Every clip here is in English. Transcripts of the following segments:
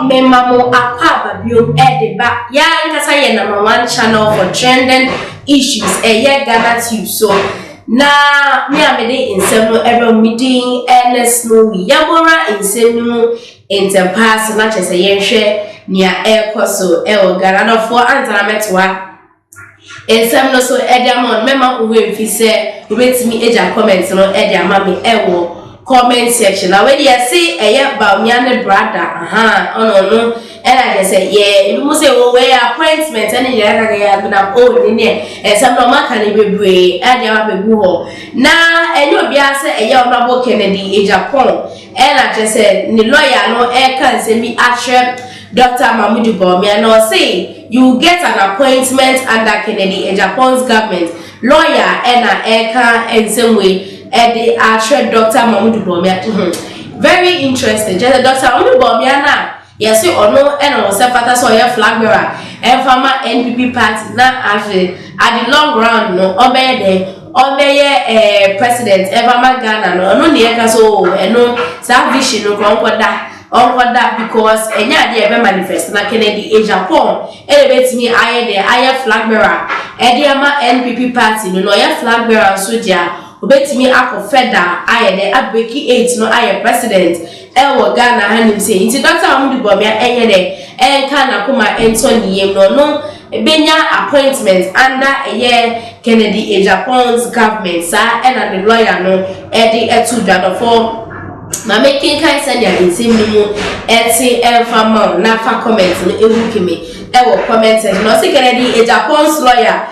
Memamo Aquaba Bio Ediba. Yeah, that's why number one channel for trending issues. Ghana so. Na me amede insem no every meeting ernest no yamora insem no interpass na chese yenhwe nia ekoso Ghana no for antara metwa insem no so ediamon mema uwe mfi se ubetimi eja comment no ediama me comment section na we dey say ba miane brother ono and I say, yeah, you must say, oh, we appointment, and you have been up old in there, and some no man can be brave, and you have a boo. Now, and you'll be answered a young Noble Kennedy, Agypong, and I just said, the lawyer, no air can send me Ածrip, Dr. Mamudu and no say, you get an appointment under Kennedy, Agypong's government, lawyer, and an air can, and some way, at the Ածrip, Dr. Mamudu very interesting, just Dr. Mamudu now. Yes, you no, and also father saw your flag bearer and former NPP party now actually at the long run no obey president ever Ghana no near so and no vision no that because enya dey ever manifest na Kennedy Agypong elevate me higher flag bearer ediama NPP party no your flag bearer soldier obetimi akofeda ayede abeki 8 no aye president Ghana hanim say nti Dr. Mamudu enye de enka na kuma entoni no benya appointment under Kennedy Agypong's government sa and the lawyer no etu dwadofo ma making kind send ya insem no eti enfama na fa comment no ewukime comment no say Kennedy Agypong's lawyer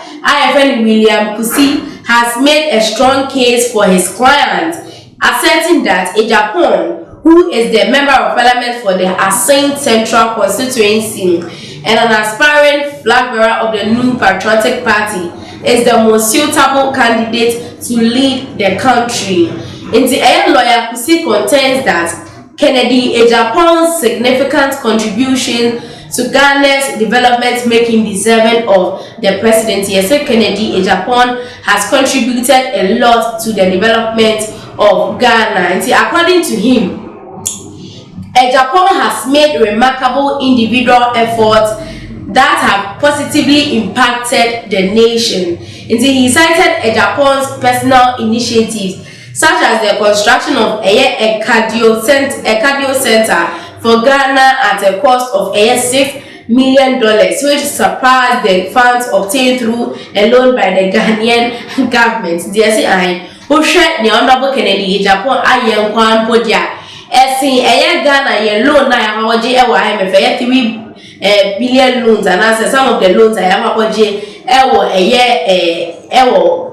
friend William Kusi has made a strong case for his client, asserting that Agypong, who is the member of parliament for the Assin Central constituency and an aspiring flag bearer of the New Patriotic Party, is the most suitable candidate to lead the country. In the end, lawyer Kusi contends that Kennedy Agypong's significant contribution to Ghana's development make him deserving of the presidency. Yes, Kennedy Agypong has contributed a lot to the development of Ghana. And according to him, Agypong has made remarkable individual efforts that have positively impacted the nation. And he cited Agypong's personal initiatives such as the construction of a cardio center for Ghana at a cost of $6 million, which surpassed the funds obtained through a loan by the Ghanaian government. DSI, who shared the Honorable Kennedy Agypong Ayen Kwan Podia, Ghana ye loan na yawaji ewa IMF 3 billion loans, and as some of the loans I have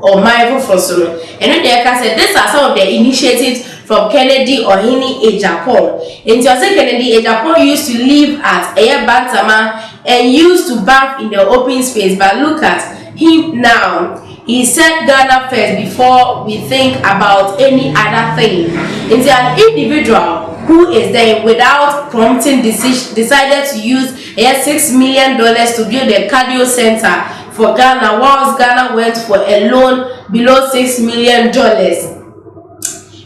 or my for so. And then they can say these are some of the initiatives from Kennedy or Agypong. And you say Kennedy Agypong used to live at Bantama and used to bath in the open space, but look at him now. He said Ghana first before we think about any other thing. It's an individual who is there without prompting decided to use $6 million to build a cardio center for Ghana, whilst Ghana went for a loan below $6 million.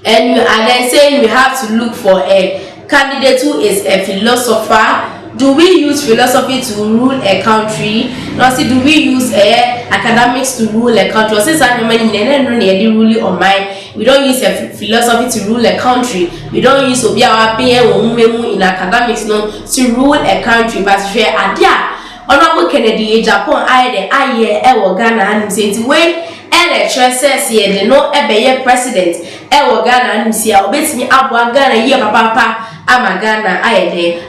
And you are then saying we have to look for a candidate who is a philosopher. Do we use philosophy to rule a country? No, see, do we use academics to rule a country? Since I'm ruling on mine, we don't use a philosophy to rule a country. We don't use in academics to rule a country. But Honorable Kennedy Agypong Ghana and saying when says here they know president Ghana and see obetimi abwa Ghana ye papa ama Ghana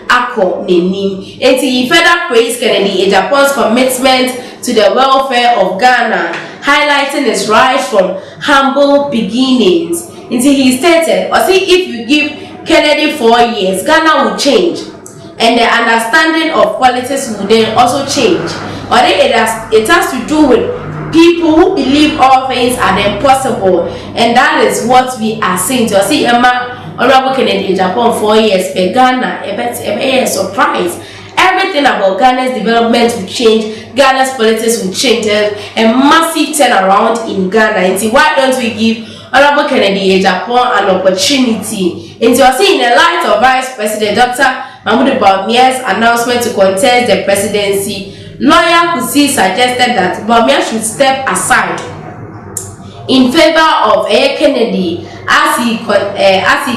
ako nenim. And he further praised Kennedy Agypong's commitment to the welfare of Ghana, highlighting his rise from humble beginnings. And he stated, or see, if you give Kennedy 4 years, Ghana will change. And the understanding of politics will then also change. Or it has to do with people who believe all things are impossible, and that is what we are saying. To see Honorable Kennedy Agypong 4 years for Ghana, a surprise. Everything about Ghana's development will change. Ghana's politics will change. A massive turnaround in Ghana. And why don't we give Honorable Kennedy Agypong an opportunity? And you are seeing in the light of Vice President Dr. Mahmoud Bawumia's announcement to contest the presidency, lawyer Kusi suggested that Bawumia should step aside in favor of Kennedy as he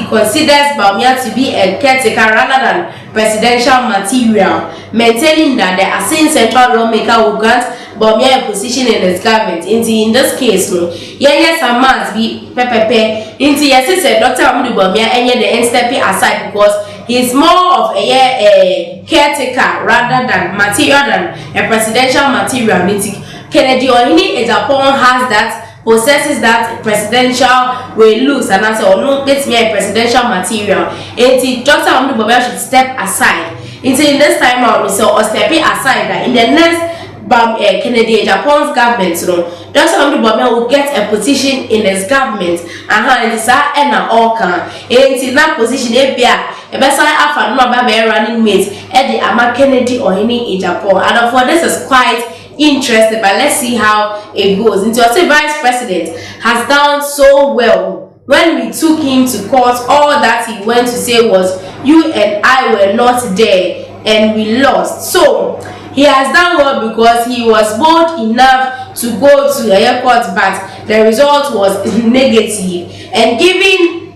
considers Bawumia to be a caretaker rather than presidential material, maintaining that the Asin central lawmaker will grant Bawumia a position in his government. In this case, no, yes, a must be pepepe. Yes, Dr. Mahmoud Bawumia and the stepping aside because he's more of a caretaker rather than material than a presidential material. Kennedy or Agypong has that. Possesses that presidential will lose and answer or no gets me a presidential material. Dr. Mahmoud Bawumia should step aside. In this time out, so or stepping aside that in the next Kennedy Agypong's government, Dr. Mahmoud Bawumia will get a position in his government and it is all can. In that position, a best I have running mate at the Ama Kennedy or any Agypong. And for this is quite interested, but let's see how it goes. Into the vice president has done so well. When we took him to court, all that he went to say was, "You and I were not there, and we lost." So he has done well because he was bold enough to go to the court, but the result was negative. And giving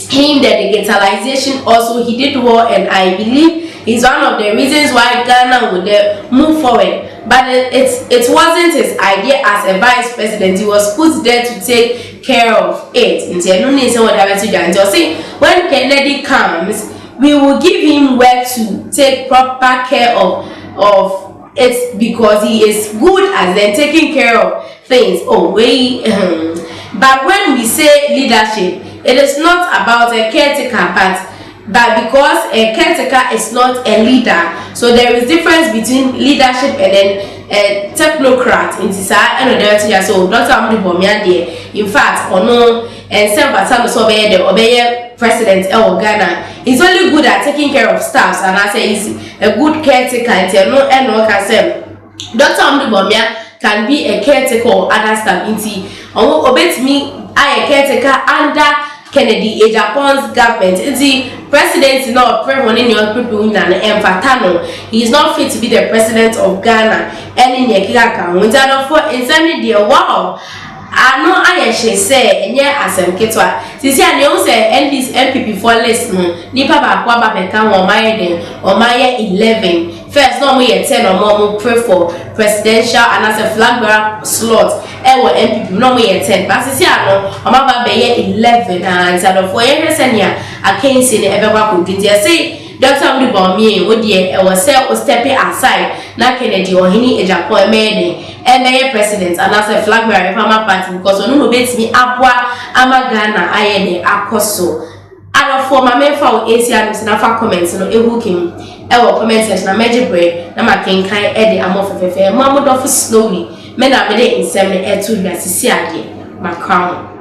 him the digitalization, also he did well, and I believe is one of the reasons why Ghana would move forward. But it wasn't his idea as a vice president. He was put there to take care of it. When Kennedy comes, we will give him work to take proper care of it because he is good at then taking care of things. But when we say leadership, it is not about a caretaker, but because a caretaker is not a leader, so there is difference between leadership and then a technocrat. In this so Dr. Mahmoud Bawumia there, in fact, and some so the president of Ghana, he's only good at taking care of staffs, and I say he's a good caretaker. And no can say Dr. Mahmoud Bawumia can be a caretaker or other staff. Obey me, I a caretaker under Kennedy Agypong's government. The president is not preventing your people in an empatano. He is not fit to be the president of Ghana. And in Yakaka, when for insanity, wow. I know I actually say, and yeah, as I'm Ketwa. Since I know say, and this MPP for listen, Nipa Bakwa Beckham or my 11. First, no way 10 or more pray for presidential and as a flag bearer slot. MPP, no way 10. But since I know, I'm 11 and so for every senior, I can't see the ever could say. Dr. Mahmoud Bawumia would was stepping aside na Kennedy or Agypong and the president and as a flag bearer farmer party because no bet me abwa amagana ayene akoso. And for my men for Asia na fa comments no ehukim comment section na mejebre na makenkan e de amofefefe Mahmoud office slowly men na me de insem e to ya sisi ade my crown.